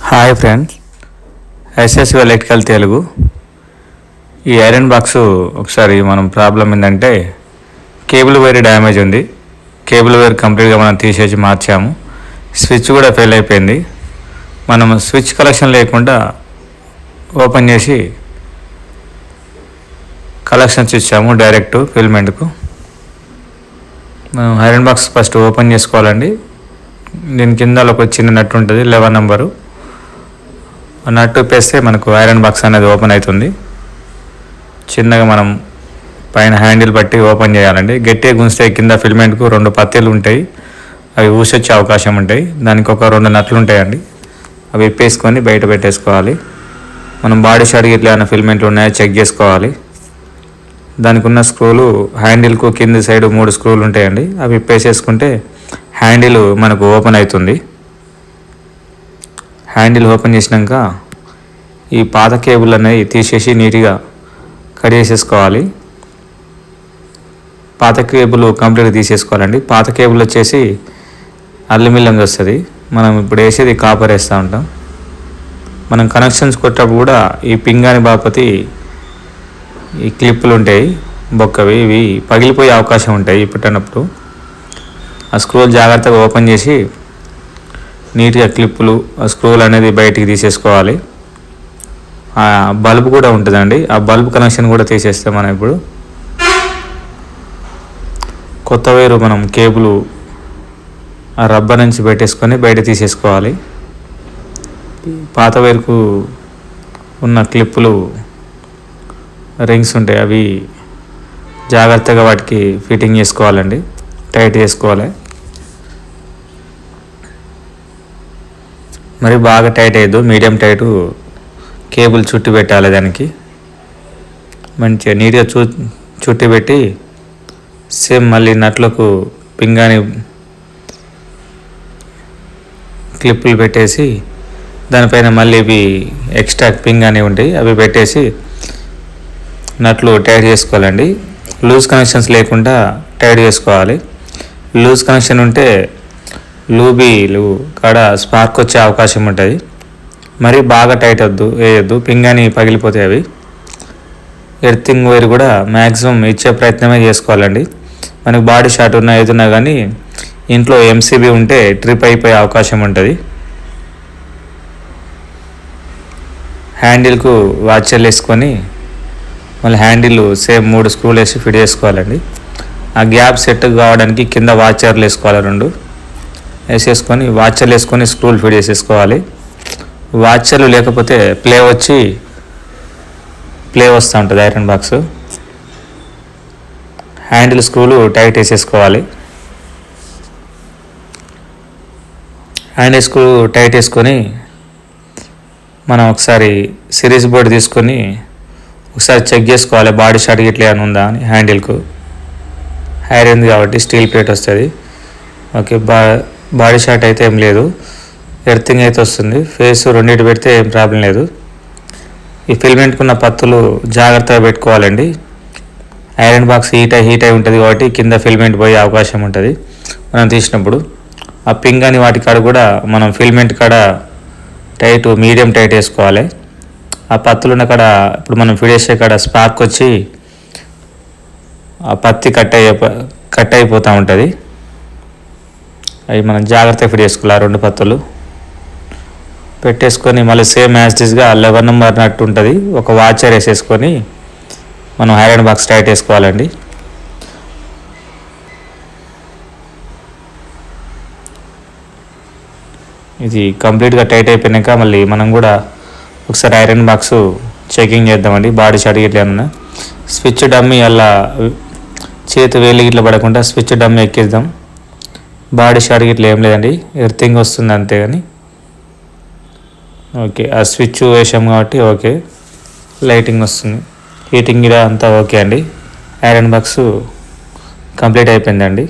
Hi friends, SSV electrical Telugu. ఈ iron box ఒకసారి మనం ప్రాబ్లం ఏంటంటే కేబుల్ వైర్ డ్యామేజ్ ఉంది. కేబుల్ వైర్ కంప్లీట్గా మనం తీసేసి మార్చాము. స్విచ్ కూడా ఫెయిల్ అయిపోయింది. మనం స్విచ్ కలెక్షన్ లేకుండా ఓపెన్ చేసి కలెక్షన్స్ ఇచ్చాము డైరెక్ట్ ఫిల్మెంట్కు. మనం ఐరన్ బాక్స్ ఫస్ట్ ఓపెన్ చేసుకోవాలండి. దీని కింద ఒక చిన్న నట్టు ఉంటుంది, 11 నెంబరు. నట్టు పేస్తే మనకు ఐరన్ బాక్స్ అనేది ఓపెన్ అవుతుంది. చిన్నగా మనం పైన హ్యాండిల్ బట్టి ఓపెన్ చేయాలండి. గట్టిగా గుంజితే కింద ఫిల్మెంట్కు 2 పత్తీలు ఉంటాయి, అవి ఊసొచ్చే అవకాశం ఉంటాయి. దానికి ఒక 2 నట్లు ఉంటాయండి, అవి విప్పేసుకొని బయట పెట్టేసుకోవాలి. మనం బాడీ షాట్ ఇట్లా ఏమైనా ఫిల్మెంట్లు ఉన్నాయో చెక్ చేసుకోవాలి. దానికి ఉన్న స్క్రూలు హ్యాండిల్కు కింది సైడ్ 3 స్క్రూలు ఉంటాయండి, అవి విప్పేసేసుకుంటే హ్యాండిల్ మనకు ఓపెన్ అవుతుంది. హ్యాండిల్ ఓపెన్ చేసినాక ఈ పాత కేబుల్ అనేది తీసేసి నీట్గా కడిగేసేసుకోవాలి. పాత కేబుల్ కంప్లీట్గా తీసేసుకోవాలండి. పాత కేబుల్ వచ్చేసి అల్యూమినియం వస్తుంది. మనం ఇప్పుడు వేసేది కాపర్ వేస్తూ ఉంటాం. మనం కనెక్షన్స్ కొట్టేటప్పుడు కూడా ఈ పింగాని బాపతి ఈ క్లిప్పులు ఉంటాయి బొక్కవి, ఇవి పగిలిపోయే అవకాశం ఉంటాయి. పుట్టినప్పుడు ఆ స్క్రూలు జాగ్రత్తగా ఓపెన్ చేసి నీట్గా క్లిప్పులు ఆ స్క్రూలు అనేది బయటికి తీసేసుకోవాలి. ఆ బల్బ్ కూడా ఉంటుందండి, ఆ బల్బ్ కనెక్షన్ కూడా తీసేస్తాం. మనం ఇప్పుడు కొత్త వైరు మనం కేబుల్ ఆ రబ్బర్ నుంచి పెట్టేసుకొని బయట తీసేసుకోవాలి. పాత వైరుకు ఉన్న క్లిప్పులు రింగ్స్ ఉంటాయి, అవి జాగ్రత్తగా వాటికి ఫిట్టింగ్ చేసుకోవాలండి, టైట్ చేసుకోవాలి. మరి బాగా టైట్ అయ్యద్దు, మీడియం టైటు కేబుల్ చుట్టి పెట్టాలి. దానికి మంచిగా నీట్గా చుట్టి పెట్టి సేమ్ మళ్ళీ నట్లకు పింగాని క్లిప్పులు పెట్టేసి దానిపైన మళ్ళీ ఇవి ఎక్స్ట్రా పింగాని ఉంటాయి, అవి పెట్టేసి నట్లు టైట్ చేసుకోవాలండి. లూజ్ కనెక్షన్స్ లేకుండా టైట్ చేసుకోవాలి. లూజ్ కనెక్షన్ ఉంటే లూబీలు కాడ స్పార్క్ వచ్చే అవకాశం ఉంటుంది. మరి బాగా టైట్ వేయద్దు, పింగాని పగిలిపోతాయి. అవి ఎర్తింగ్ వైర్ కూడా మ్యాక్సిమం ఇచ్చే ప్రయత్నమే చేసుకోవాలండి. మనకు బాడీ షాట్ ఉన్నా ఏదున్నా కానీ ఇంట్లో ఎంసీబీ ఉంటే ట్రిప్ అయిపోయే అవకాశం ఉంటుంది. హ్యాండిల్కు వాచర్లు వేసుకొని మళ్ళీ హ్యాండిల్ సేమ్ 3 స్క్రూలు వేసి ఫిట్ చేసుకోవాలండి. ఆ గ్యాప్ సెట్ కావడానికి కింద వాచర్లు వేసుకోవాలి, 2 వేసేసుకొని వాచర్లు వేసుకొని స్క్రూలు ఫిట్ చేసేసుకోవాలి. వాచర్లు లేకపోతే ప్లే వస్తూ ఉంటుంది ఐరన్ బాక్స్. హ్యాండిల్ స్క్రూలు టైట్ వేసేసుకోవాలి. హ్యాండిల్ స్క్రూ టైట్ వేసుకొని మనం ఒకసారి సిరీస్ బోర్డు తీసుకొని ఒకసారి చెక్ చేసుకోవాలి బాడీ షాట్ ఇట్లా ఏమైనా ఉందా అని. హ్యాండిల్కు ఐరన్ కాబట్టి స్టీల్ ప్లేట్ వస్తుంది. ఓకే, బాడీ షాట్ అయితే ఏం లేదు, ఎర్తింగ్ అయితే వస్తుంది. ఫేస్ 2 పెడితే ఏం ప్రాబ్లం లేదు. ఈ ఫిల్మెంట్కున్న పత్తులు జాగ్రత్తగా పెట్టుకోవాలండి. ఐరన్ బాక్స్ హీట్ అయి ఉంటుంది కాబట్టి కింద ఫిల్మెంట్ పోయే అవకాశం ఉంటుంది. మనం తీసినప్పుడు ఆ పింగాని వాటి కాడ కూడా మనం ఫిల్మెంట్ కాడ మీడియం టైట్ వేసుకోవాలి. ఆ పత్తులున్న కాడ ఇప్పుడు మనం ఫిట్ చేసే కాడ స్పార్క్ వచ్చి ఆ పత్తి కట్ అయిపోతూ ఉంటుంది. అవి మనం జాగ్రత్తగా ఫిట్ చేసుకోవాలి. 2 పత్తులు పెట్టేసుకొని మళ్ళీ సేమ్ యాజ్టీస్గా 11 నెంబర్ నట్టు ఉంటుంది, ఒక వాచర్ వేసేసుకొని మనం ఐరన్ బాక్స్ టైట్ వేసుకోవాలండి. ఇది కంప్లీట్గా టైట్ అయిపోయినాక మళ్ళీ మనం కూడా ఒకసారి ఐరన్ బాక్స్ చెకింగ్ చేద్దామండి. బాడీ షాట్ ఇట్లా ఏమన్నా స్విచ్ డమ్మీ అలా చేతి వేలి ఇట్లా పడకుండా స్విచ్ డమ్మీ ఎక్కిద్దాం. బాడీ షాట్ ఇట్లా ఏం లేదండి, ఎర్తింగ్ వస్తుంది అంతే. కానీ ఓకే, ఆ స్విచ్ వేసాం కాబట్టి ఓకే, లైటింగ్ వస్తుంది, హీటింగ్ కూడా అంతా ఓకే అండి. ఐరన్ బాక్స్ కంప్లీట్ అయిపోయిందండి.